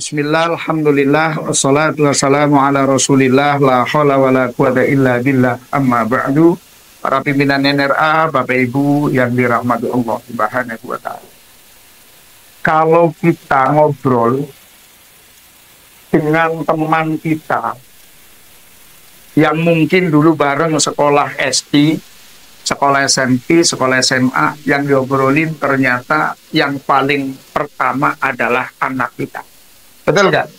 Bismillah, alhamdulillah, wassalatu wassalamu ala rasulillah, la hawla wa la quwata illa billah, amma ba'du. Para pimpinan NRA, Bapak Ibu yang dirahmati Allah Subhanahu wa ta'ala. Kalau kita ngobrol dengan teman kita yang mungkin dulu bareng sekolah SD, sekolah SMP, sekolah SMA, yang diobrolin ternyata yang paling pertama adalah anak kita. Betul nggak?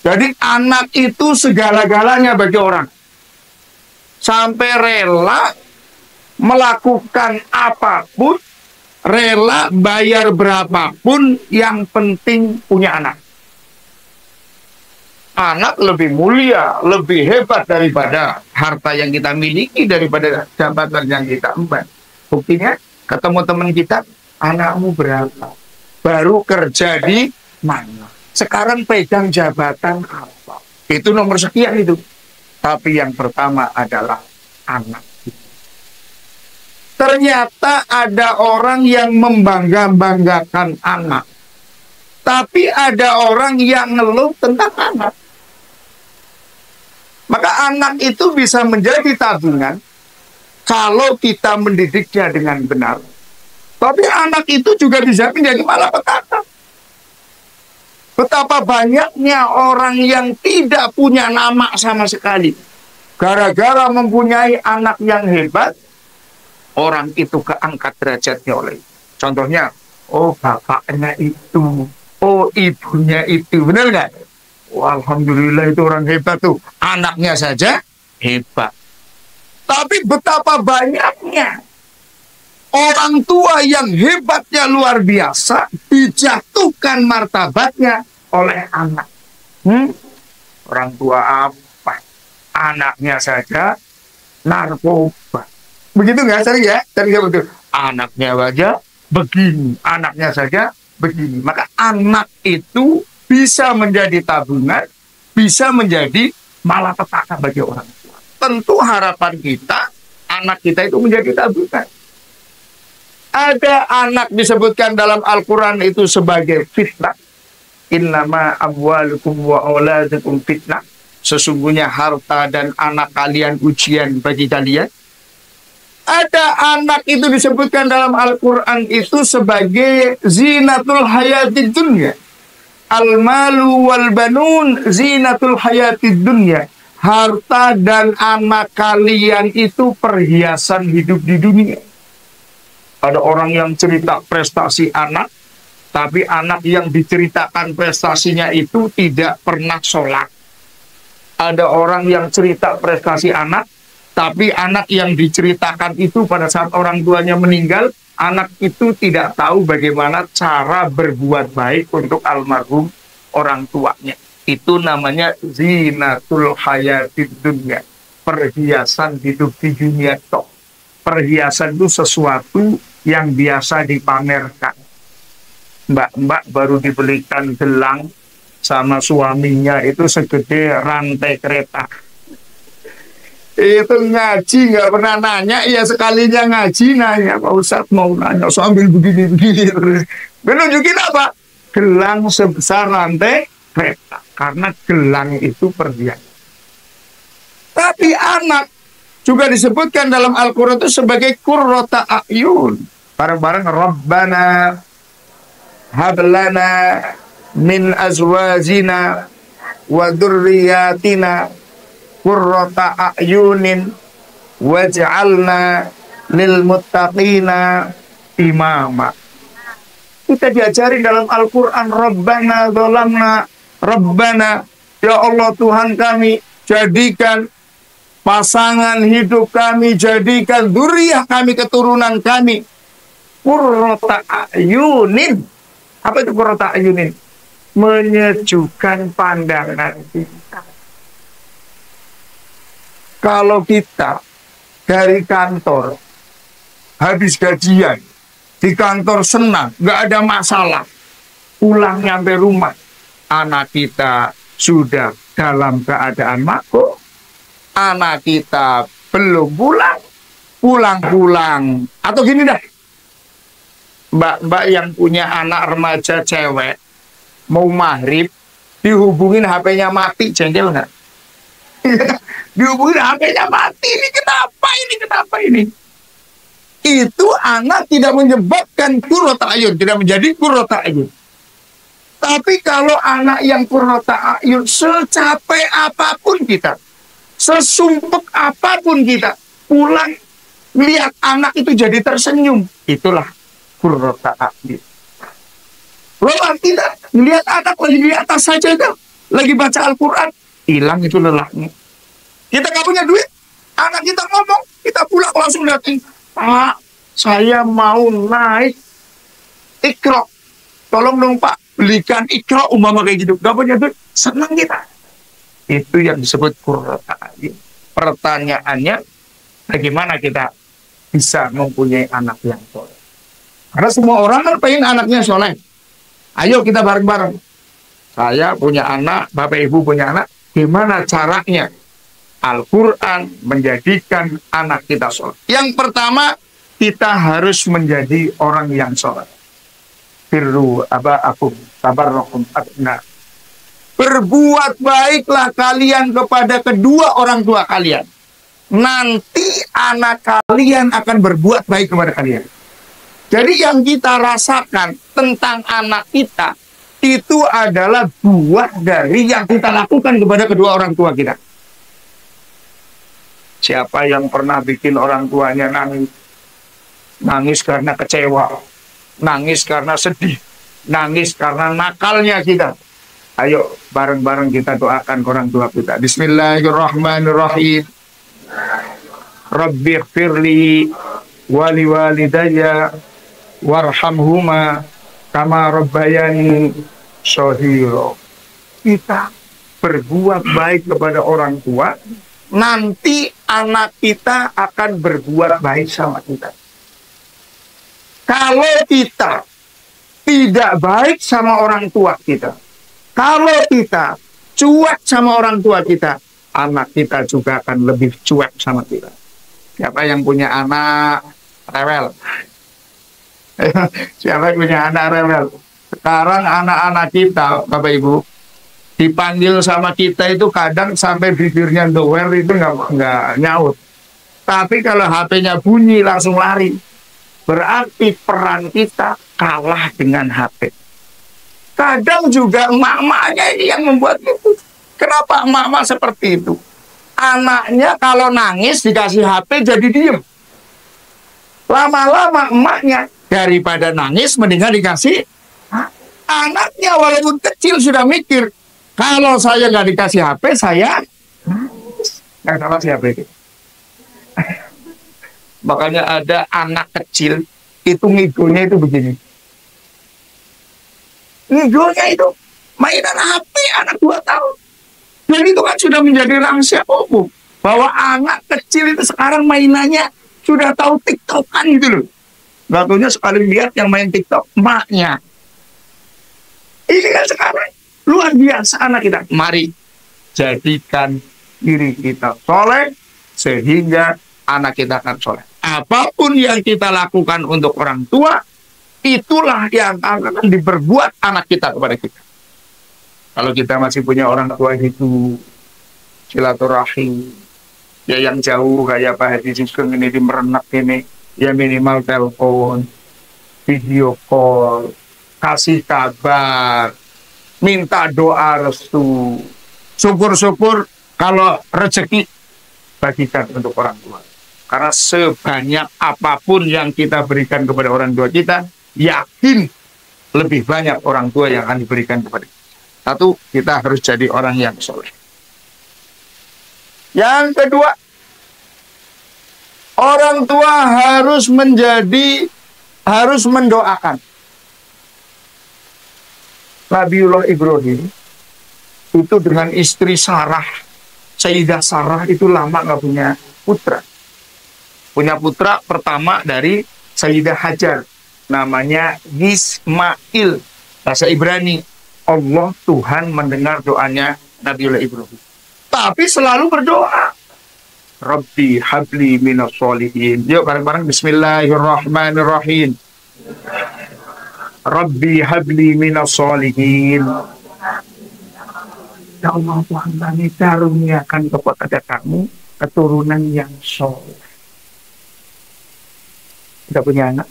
Jadi anak itu segala-galanya bagi orang. Sampai rela melakukan apapun, rela bayar berapapun, yang penting punya anak. Anak lebih mulia, lebih hebat daripada harta yang kita miliki, daripada jabatan yang kita emban. Buktinya, ketemu teman kita, anakmu berapa? Baru kerja di mana? Sekarang pegang jabatan apa? Itu nomor sekian itu. Tapi yang pertama adalah anak. Ternyata ada orang yang membangga-banggakan anak. Tapi ada orang yang ngeluh tentang anak. Maka anak itu bisa menjadi tabungan kalau kita mendidiknya dengan benar. Tapi anak itu juga bisa menjadi malapetaka. Betapa banyaknya orang yang tidak punya nama sama sekali. Gara-gara mempunyai anak yang hebat, orang itu keangkat derajatnya oleh. Contohnya, oh bapaknya itu, oh ibunya itu. Benar nggak? Oh, alhamdulillah itu orang hebat tuh. Anaknya saja hebat. Tapi betapa banyaknya orang tua yang hebatnya luar biasa dijatuhkan martabatnya oleh anak. Orang tua apa? Anaknya saja narkoba. Begitu nggak? Sering ya? Sering ya betul. Anaknya saja begini. Anaknya saja begini. Maka anak itu bisa menjadi tabungan, bisa menjadi malapetaka bagi orang tua. Tentu harapan kita, anak kita itu menjadi tabungan. Ada anak disebutkan dalam Al-Quran itu sebagai fitnah. Innama amwalukum wa auladukum fitnah. Sesungguhnya harta dan anak kalian ujian bagi kalian. Ada anak itu disebutkan dalam Al-Quran itu sebagai zinatul hayatid dunya. Al-malu wal banun zinatul hayatid dunya. Harta dan anak kalian itu perhiasan hidup di dunia. Ada orang yang cerita prestasi anak, tapi anak yang diceritakan prestasinya itu tidak pernah sholat. Ada orang yang cerita prestasi anak, tapi anak yang diceritakan itu pada saat orang tuanya meninggal, anak itu tidak tahu bagaimana cara berbuat baik untuk almarhum orang tuanya. Itu namanya zinatul hayatid dunya. Perhiasan hidup di dunia toh. Perhiasan itu sesuatu yang biasa dipamerkan. Mbak-mbak baru dibelikan gelang sama suaminya itu segede rantai kereta. Itu ngaji nggak pernah nanya, ya sekalinya ngaji nanya, Pak Ustadz mau nanya sambil begini-begini. Menunjukin apa? Gelang sebesar rantai kereta. Karena gelang itu perhiasan. Tapi anak juga disebutkan dalam Al-Quran itu sebagai qurrata a'yun. Bareng-bareng Rabbana hablana min azwajina wa dzurriyyatina qurrata a'yunin waj'alna lil muttaqina imama. Kita diajari dalam Al-Quran, Rabbana dzalamna, Rabbana, ya Allah Tuhan kami, jadikan pasangan hidup kami, jadikan dzurriyyah kami, keturunan kami qurrata a'yunin. Apa itu qurrata a'yunin? Menyejukkan pandangan kita. Kalau kita dari kantor habis gajian, di kantor senang, nggak ada masalah, pulang nyampe rumah, anak kita sudah dalam keadaan makmur, anak kita belum pulang-pulang. Atau gini dah, mbak-mbak yang punya anak remaja cewek, mau maghrib, dihubungin HP-nya mati, jengkel nggak? Dihubungin HP-nya mati, ini kenapa ini, kenapa ini? Itu anak tidak menyebabkan qurrata ayun, tidak menjadi qurrata ayun. Tapi kalau anak yang qurrata ayun, secapek apapun kita, sesumpek apapun kita, pulang lihat anak itu jadi tersenyum, itulah qurrata ayun. Lelah kita lihat anak lagi di atas saja, lagi baca Al-Quran, hilang itu lelahnya. Kita nggak punya duit, anak kita ngomong, kita pulang langsung datang, Pak, saya mau naik Iqra, tolong dong Pak, belikan Iqra, umpama kayak gitu. Gak punya duit, senang kita. Itu yang disebut qurrata ayun. Pertanyaannya, bagaimana kita bisa mempunyai anak yang soleh? Karena semua orang kan pengen anaknya soleh. Ayo kita bareng-bareng. Saya punya anak, Bapak Ibu punya anak, gimana caranya Al-Quran menjadikan anak kita soleh? Yang pertama, kita harus menjadi orang yang soleh. Birru aba'akum tabarrakum abna. Berbuat baiklah kalian kepada kedua orang tua kalian. Nanti anak kalian akan berbuat baik kepada kalian. Jadi yang kita rasakan tentang anak kita, itu adalah buah dari yang kita lakukan kepada kedua orang tua kita. Siapa yang pernah bikin orang tuanya nangis? Nangis karena kecewa, nangis karena sedih, nangis karena nakalnya kita. Ayo bareng-bareng kita doakan orang tua kita. Bismillahirrahmanirrahim. Rabbighfirli wali walidayya warhamhuma kama rabbayani shaghira. Kita berbuat baik kepada orang tua, nanti anak kita akan berbuat baik sama kita. Kalau kita tidak baik sama orang tua kita, kalau kita cuek sama orang tua kita, anak kita juga akan lebih cuek sama kita. Siapa yang punya anak rewel? Siapa yang punya anak rewel? Sekarang anak-anak kita, Bapak Ibu, dipanggil sama kita itu kadang sampai bibirnya doer itu nggak nyaut. Tapi kalau HP-nya bunyi langsung lari. Berarti peran kita kalah dengan HP. Kadang juga emak-emaknya ini yang membuat itu. Kenapa emak-emak seperti itu? Anaknya kalau nangis dikasih HP jadi diem. Lama-lama emaknya daripada nangis mendingan dikasih. Anaknya walaupun kecil sudah mikir, kalau saya nggak dikasih HP, saya nggak kasih HP. Makanya ada anak kecil itu ngigonya itu begini. Ngigonya itu mainan HP anak 2 tahun. Dan itu kan sudah menjadi rahasia umum bahwa anak kecil itu sekarang mainannya sudah tahu TikTokan gitu loh. Gak taunya sekali lihat yang main TikTok emaknya. Ini kan sekarang luar biasa anak kita. Mari jadikan diri kita soleh sehingga anak kita akan soleh. Apapun yang kita lakukan untuk orang tua, itulah yang akan diperbuat anak kita kepada kita. Kalau kita masih punya orang tua itu silaturahim, ya yang jauh kayak Pak Haji Sugeng ini di Merenak ini, ya minimal telepon, video call, kasih kabar, minta doa restu. Syukur-syukur kalau rezeki bagikan untuk orang tua. Karena sebanyak apapun yang kita berikan kepada orang tua kita, yakin lebih banyak orang tua yang akan diberikan kepada kita. Satu, kita harus jadi orang yang soleh. Yang kedua, orang tua harus mendoakan. Nabiullah Ibrahim itu dengan istri Sarah, Sayyidah Sarah itu lama nggak punya putra. Punya putra pertama dari Sayyidah Hajar, namanya Ismail. Bahasa Ibrani, Allah Tuhan mendengar doanya Nabiullah Ibrahim. Tapi selalu berdoa, Rabbi habli minas sholihin. Yuk bareng-bareng Bismillahirrahmanirrahim. Rabbi habli minas solihin. Ya Allah, Tuhan kami karuniakan kepada kami keturunan yang soleh. Tidak punya anak.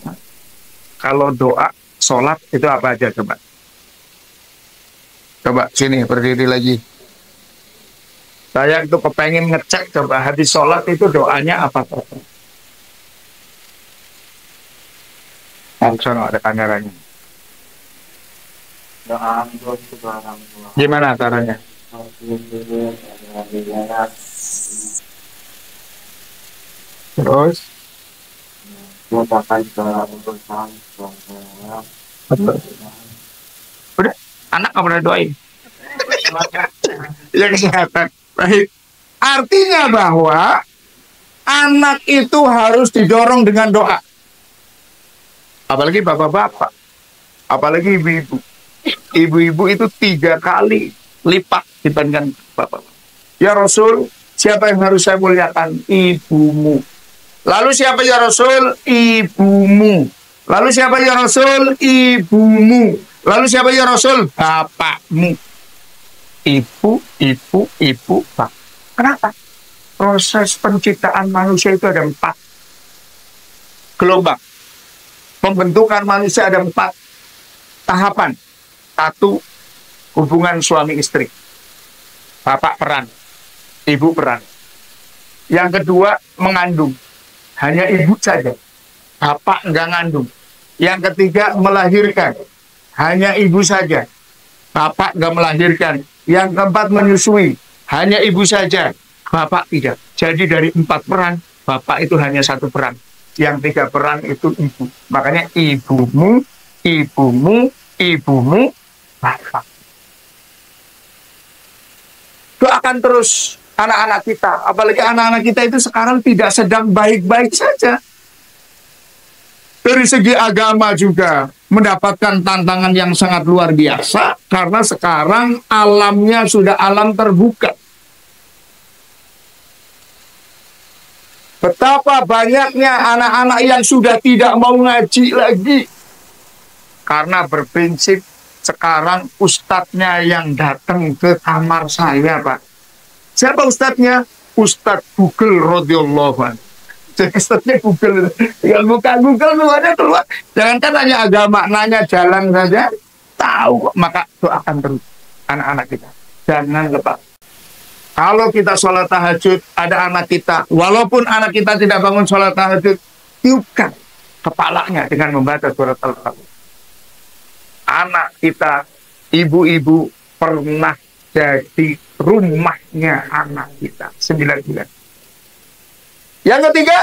Kalau doa, sholat itu apa aja coba? Coba sini berdiri lagi. Saya itu kepengen ngecek coba habis sholat itu doanya apa? Langsung ada kameranya. Gimana caranya? Terus? Udah, anak nggak pernah doain. Ya kesehatan. Baik. Artinya bahwa anak itu harus didorong dengan doa. Apalagi bapak-bapak, apalagi ibu-ibu. Ibu-ibu itu 3 kali lipat dibandingkan bapak. Ya Rasul, siapa yang harus saya muliakan? Ibumu. Lalu siapa ya Rasul? Ibumu. Lalu siapa ya Rasul? Ibumu. Lalu siapa ya Rasul? Bapakmu. Ibu, bapak. Kenapa? Proses penciptaan manusia itu ada 4 gelombang. Pembentukan manusia ada 4 tahapan. 1, hubungan suami istri. Bapak peran, ibu peran. Yang kedua, mengandung. Hanya ibu saja. Bapak enggak ngandung. Yang ketiga, melahirkan. Hanya ibu saja. Bapak enggak melahirkan. Yang keempat, menyusui. Hanya ibu saja. Bapak tidak. Jadi dari 4 peran, bapak itu hanya 1 peran. Yang 3 peran itu ibu. Makanya ibumu, bapak. Doakan terus anak-anak kita. Apalagi anak-anak kita itu sekarang tidak sedang baik-baik saja. Dari segi agama juga mendapatkan tantangan yang sangat luar biasa. Karena sekarang alamnya sudah alam terbuka. Betapa banyaknya anak-anak yang sudah tidak mau ngaji lagi. Karena berprinsip sekarang ustadznya yang datang ke kamar saya, Pak. Siapa ustadznya? Ustadz Google radhiyallahu anhu. Jadi ustadznya Google. Tinggal buka Google keluarnya keluar. Jangankan nanya agama, nanya jalan saja. Tahu, maka doakan terus anak-anak kita. Jangan lepas. Kalau kita sholat tahajud, ada anak kita. Walaupun anak kita tidak bangun sholat tahajud, tiupkan kepalanya dengan membaca surat Al-Fatihah. Anak kita, ibu-ibu pernah jadi rumahnya anak kita 9 bulan. Yang ketiga,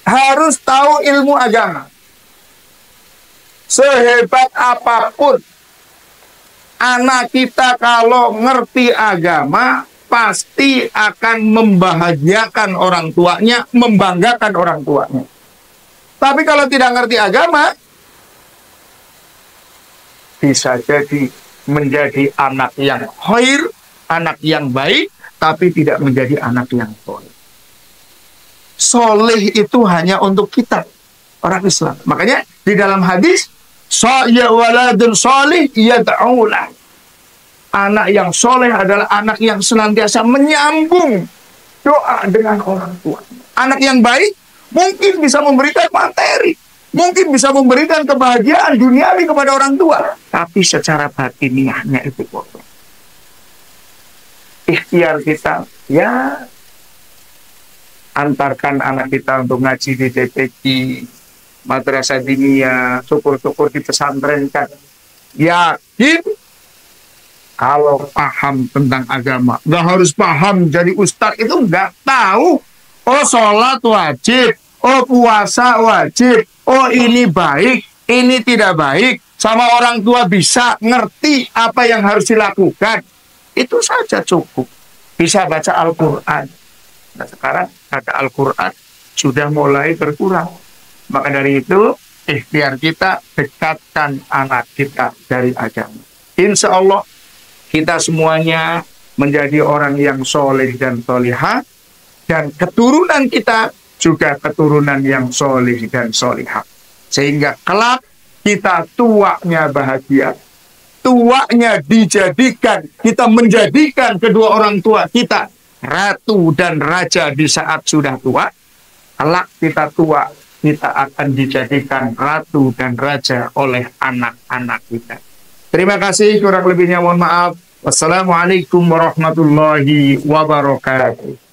harus tahu ilmu agama. Sehebat apapun anak kita kalau ngerti agama, pasti akan membahagiakan orang tuanya, membanggakan orang tuanya. Tapi kalau tidak ngerti agama, bisa jadi menjadi anak yang khair, anak yang baik, tapi tidak menjadi anak yang soleh. Soleh itu hanya untuk kita, orang Islam. Makanya di dalam hadis, ya waladun soleh yad'ulah. Anak yang soleh adalah anak yang senantiasa menyambung doa dengan orang tua. Anak yang baik mungkin bisa memberikan materi, mungkin bisa memberikan kebahagiaan duniawi kepada orang tua, tapi secara batiniahnya itu kosong. Ikhtiar kita, ya antarkan anak kita untuk ngaji di DPQ, madrasah diniyah, syukur-syukur di pesantren kan. Yakin kalau paham tentang agama, nggak harus paham jadi ustadz itu nggak tahu. Oh sholat wajib, oh puasa wajib, oh ini baik, ini tidak baik. Sama orang tua bisa ngerti apa yang harus dilakukan. Itu saja cukup. Bisa baca Al-Quran. Nah sekarang baca Al-Quran sudah mulai berkurang. Maka dari itu, ikhtiar kita dekatkan anak kita dari agama. Insya Allah kita semuanya menjadi orang yang soleh dan solihah, dan keturunan kita juga keturunan yang soleh dan solihah. Sehingga kelak kita tuanya bahagia, tuanya dijadikan, kita menjadikan kedua orang tua kita ratu dan raja di saat sudah tua. Kelak kita tua, kita akan dijadikan ratu dan raja oleh anak-anak kita. Terima kasih, kurang lebihnya mohon maaf. Wassalamualaikum warahmatullahi wabarakatuh.